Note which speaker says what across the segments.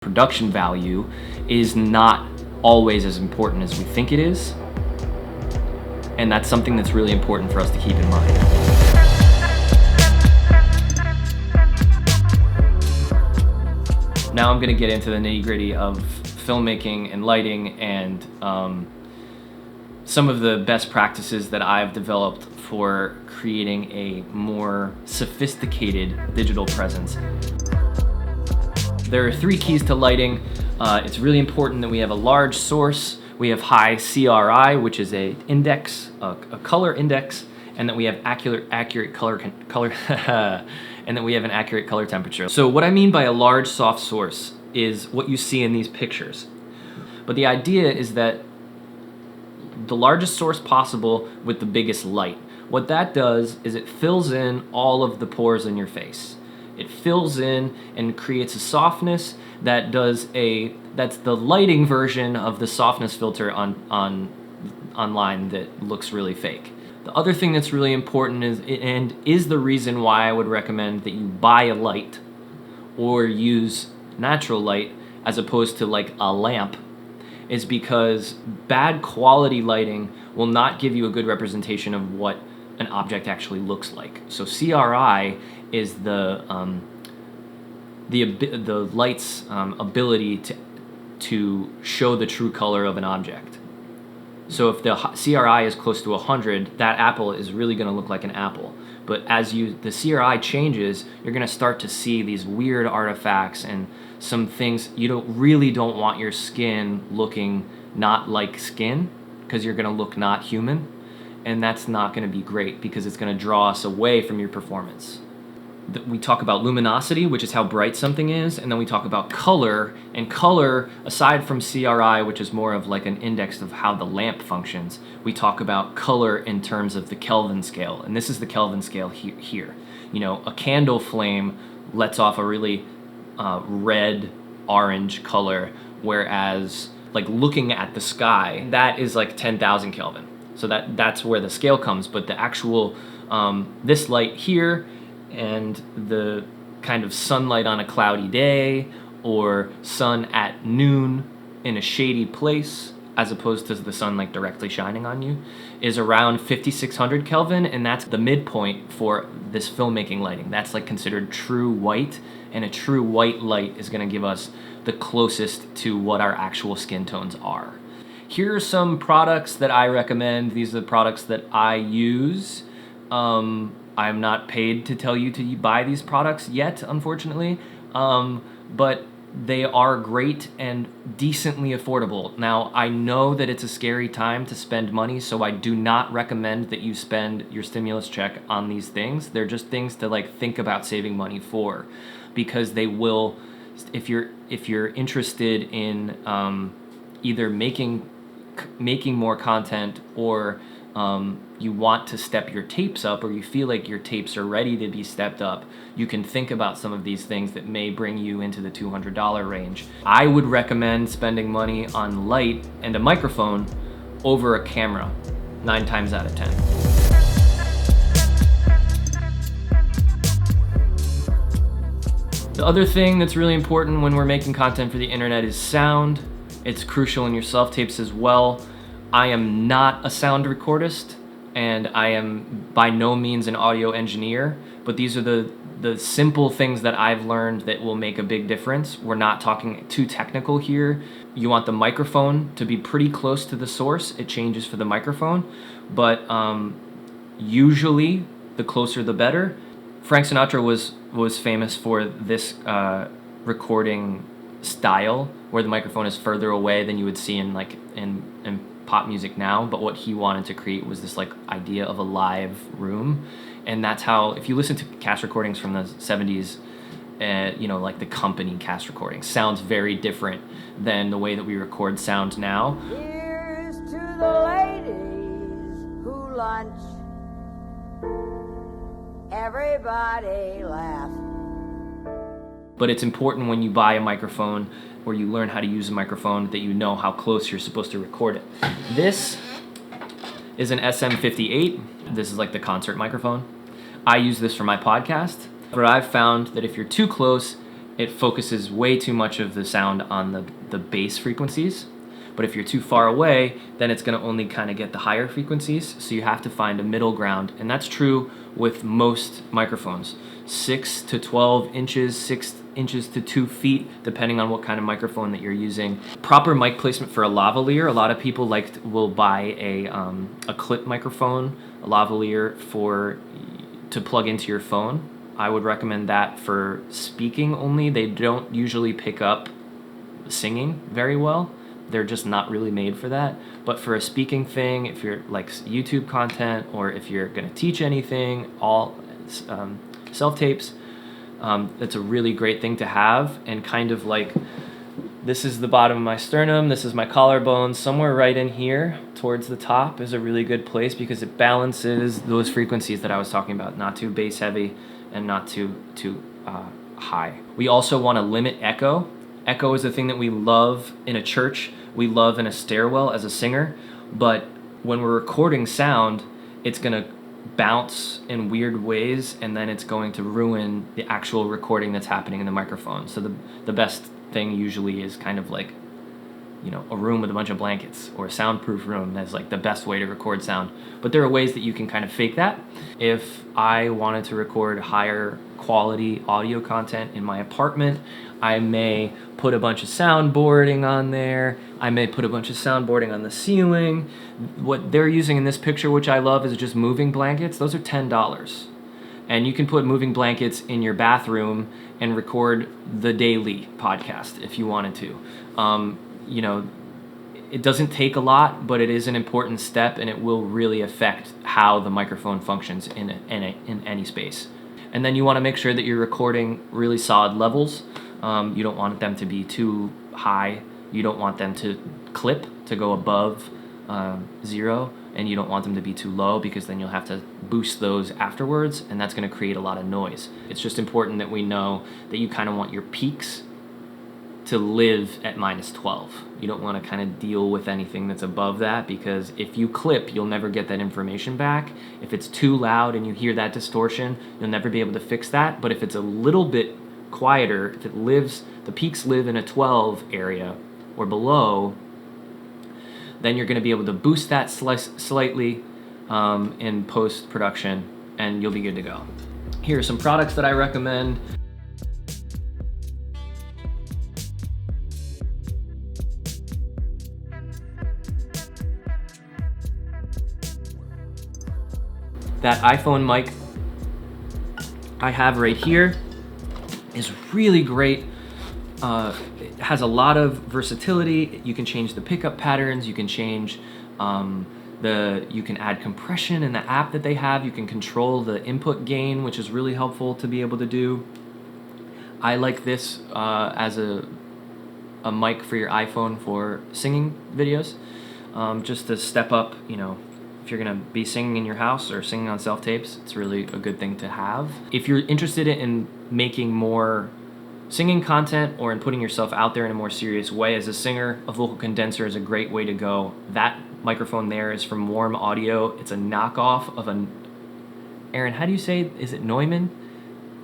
Speaker 1: Production value is not always as important as we think it is, and that's something that's really important for us to keep in mind. Now I'm going to get into the nitty-gritty of filmmaking and lighting and some of the best practices that I've developed for creating a more sophisticated digital presence. There are 3 keys to lighting. It's really important that we have a large source, we have high CRI, which is a color index, and that we have accurate color and that we have an accurate color temperature. So what I mean by a large soft source is what you see in these pictures. But the idea is that the largest source possible with the biggest light. What that does is it fills in all of the pores in your face. It fills in and creates a softness that that's the lighting version of the softness filter online that looks really fake. The other thing that's really important is the reason why I would recommend that you buy a light or use natural light as opposed to like a lamp, is because bad quality lighting will not give you a good representation of what an object actually looks like. So CRI is the light's ability to show the true color of an object. So if the CRI is close to 100, that apple is really going to look like an apple. But as the CRI changes, you're going to start to see these weird artifacts and some things. You really don't want your skin looking not like skin, because you're going to look not human. And that's not going to be great because it's going to draw us away from your performance. We talk about luminosity, which is how bright something is, and then we talk about color. And color, aside from CRI, which is more of like an index of how the lamp functions, we talk about color in terms of the Kelvin scale. And this is the Kelvin scale here. You know, a candle flame lets off a really red, orange color, whereas like looking at the sky, that is like 10,000 Kelvin. So that's where the scale comes. But the actual, this light here, and the kind of sunlight on a cloudy day or sun at noon in a shady place, as opposed to the sunlight directly shining on you, is around 5600 Kelvin, and that's the midpoint for this filmmaking lighting. That's like considered true white, and a true white light is going to give us the closest to what our actual skin tones are. Here are some products that I recommend. These are the products that I use. I'm not paid to tell you to buy these products yet, unfortunately, but they are great and decently affordable. Now, I know that it's a scary time to spend money, so I do not recommend that you spend your stimulus check on these things. They're just things to like think about saving money for, because they will, if you're interested in either making more content, or you want to step your tapes up, or you feel like your tapes are ready to be stepped up, you can think about some of these things that may bring you into the $200 range. I would recommend spending money on light and a microphone over a camera 9 times out of 10. The other thing that's really important when we're making content for the internet is sound. It's crucial in your self-tapes as well. I am not a sound recordist, and I am by no means an audio engineer, but these are the simple things that I've learned that will make a big difference. We're not talking too technical here. You want the microphone to be pretty close to the source. It changes for the microphone, but usually the closer the better. Frank Sinatra was famous for this recording style, where the microphone is further away than you would see in pop music now, but what he wanted to create was this like idea of a live room. And that's how, if you listen to cast recordings from the 70s, like the company cast recordings, sounds very different than the way that we record sound now.
Speaker 2: Here's to the ladies who lunch, everybody laugh.
Speaker 1: But it's important when you buy a microphone, or you learn how to use a microphone, that you know how close you're supposed to record it. This is an SM58. This is like the concert microphone. I use this for my podcast, but I've found that if you're too close, it focuses way too much of the sound on the bass frequencies. But if you're too far away, then it's going to only kind of get the higher frequencies. So you have to find a middle ground. And that's true with most microphones. 6 to 12 inches, 6 inches to 2 feet, depending on what kind of microphone that you're using. Proper mic placement for a lavalier. A lot of people will buy a clip microphone, a lavalier to plug into your phone. I would recommend that for speaking only. They don't usually pick up singing very well. They're just not really made for that. But for a speaking thing, if you're like YouTube content, or if you're gonna teach anything, all self-tapes, it's a really great thing to have. And kind of like, this is the bottom of my sternum, this is my collarbone, somewhere right in here towards the top is a really good place, because it balances those frequencies that I was talking about, not too bass heavy and not too high. We also want to limit echo. Echo is a thing that we love in a church, we love in a stairwell as a singer, but when we're recording sound, it's going to bounce in weird ways, and then it's going to ruin the actual recording that's happening in the microphone. So the best thing usually is kind of like, you know, a room with a bunch of blankets, or a soundproof room. That's like the best way to record sound. But there are ways that you can kind of fake that. If I wanted to record higher quality audio content in my apartment, I may put a bunch of soundboarding on there. I may put a bunch of soundboarding on the ceiling. What they're using in this picture, which I love, is just moving blankets. Those are $10. And you can put moving blankets in your bathroom and record the daily podcast if you wanted to. You know, it doesn't take a lot, but it is an important step, and it will really affect how the microphone functions in any space. And then you want to make sure that you're recording really solid levels. You don't want them to be too high. You don't want them to clip, to go above 0, and you don't want them to be too low, because then you'll have to boost those afterwards, and that's going to create a lot of noise. It's just important that we know that you kind of want your peaks to live at -12. You don't want to kind of deal with anything that's above that, because if you clip, you'll never get that information back. If it's too loud and you hear that distortion, you'll never be able to fix that. But if it's a little bit quieter, if the peaks live in a 12 area or below, then you're going to be able to boost that slightly in post-production, and you'll be good to go. Here are some products that I recommend. That iPhone mic I have right here is really great. It has a lot of versatility. You can change the pickup patterns. You can change you can add compression in the app that they have. You can control the input gain, which is really helpful to be able to do. I like this as a mic for your iPhone for singing videos, just to step up, you know. If you're gonna be singing in your house or singing on self-tapes, it's really a good thing to have. If you're interested in making more singing content, or in putting yourself out there in a more serious way as a singer, a vocal condenser is a great way to go. That microphone there is from Warm Audio. It's a knockoff of Aaron, how do you say it? Is it Neumann?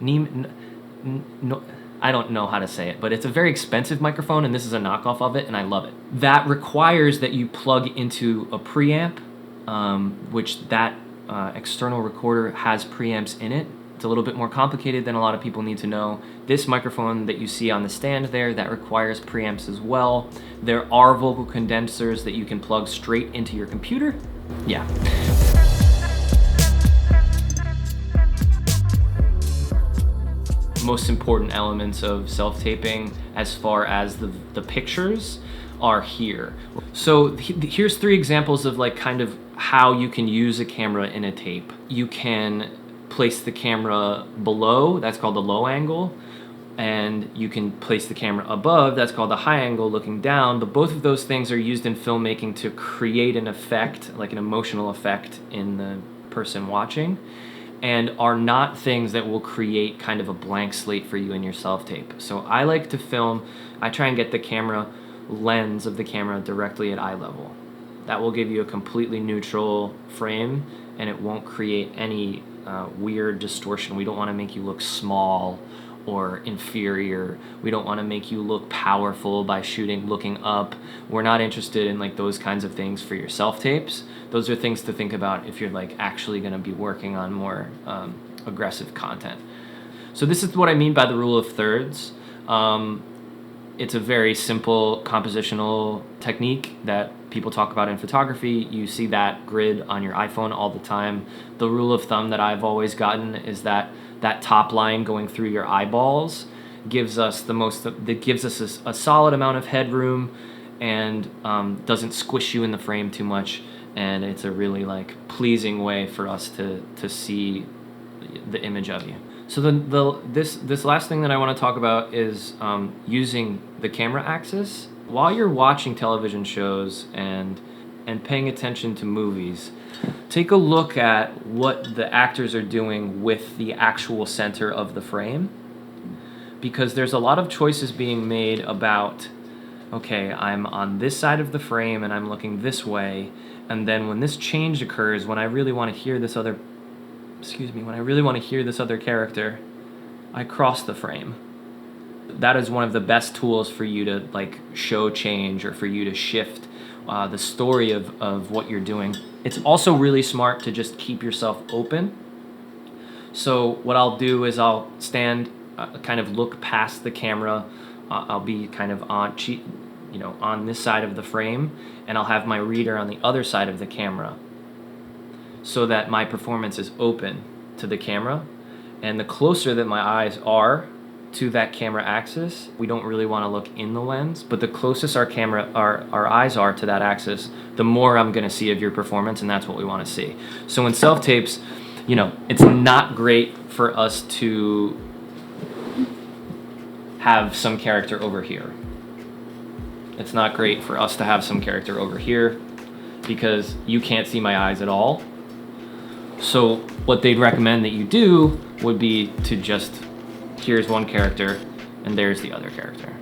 Speaker 1: No, I don't know how to say it, but it's a very expensive microphone, and this is a knockoff of it, and I love it. That requires that you plug into a preamp, which that external recorder has preamps in it. It's a little bit more complicated than a lot of people need to know. This microphone that you see on the stand there, that requires preamps as well. There are vocal condensers that you can plug straight into your computer. Yeah. Most important elements of self-taping as far as the pictures are here. So here's 3 examples of like kind of how you can use a camera in a tape. You can place the camera below, that's called the low angle, and you can place the camera above, that's called the high angle, looking down. But both of those things are used in filmmaking to create an effect, like an emotional effect in the person watching, and are not things that will create kind of a blank slate for you in your self-tape. So I like to film, I try and get the camera lens of the camera directly at eye level. That will give you a completely neutral frame, and it won't create any weird distortion. We don't want to make you look small or inferior. We don't want to make you look powerful by looking up. We're not interested in like those kinds of things for your self-tapes. Those are things to think about if you're like actually going to be working on more aggressive content. So this is what I mean by the rule of thirds. It's a very simple compositional technique that people talk about in photography. You see that grid on your iPhone all the time. The rule of thumb that I've always gotten is that that top line going through your eyeballs gives us a solid amount of headroom and doesn't squish you in the frame too much. And it's a really like pleasing way for us to see the image of you. So this last thing that I want to talk about is using the camera axis. While you're watching television shows and paying attention to movies, take a look at what the actors are doing with the actual center of the frame, because there's a lot of choices being made about, okay, I'm on this side of the frame and I'm looking this way, and then when this change occurs, when I really want to hear this other character, I cross the frame. That is one of the best tools for you to like show change or for you to shift the story of what you're doing. It's also really smart to just keep yourself open. So what I'll do is I'll stand, kind of look past the camera. I'll be kind of on this side of the frame, and I'll have my reader on the other side of the camera, so that my performance is open to the camera. And the closer that my eyes are to that camera axis, we don't really want to look in the lens, but the closest our eyes are to that axis, the more I'm going to see of your performance, and that's what we want to see. So in self-tapes, it's not great for us to have some character over here. It's not great for us to have some character over here because you can't see my eyes at all. So what they'd recommend that you do would be to just, here's one character and there's the other character.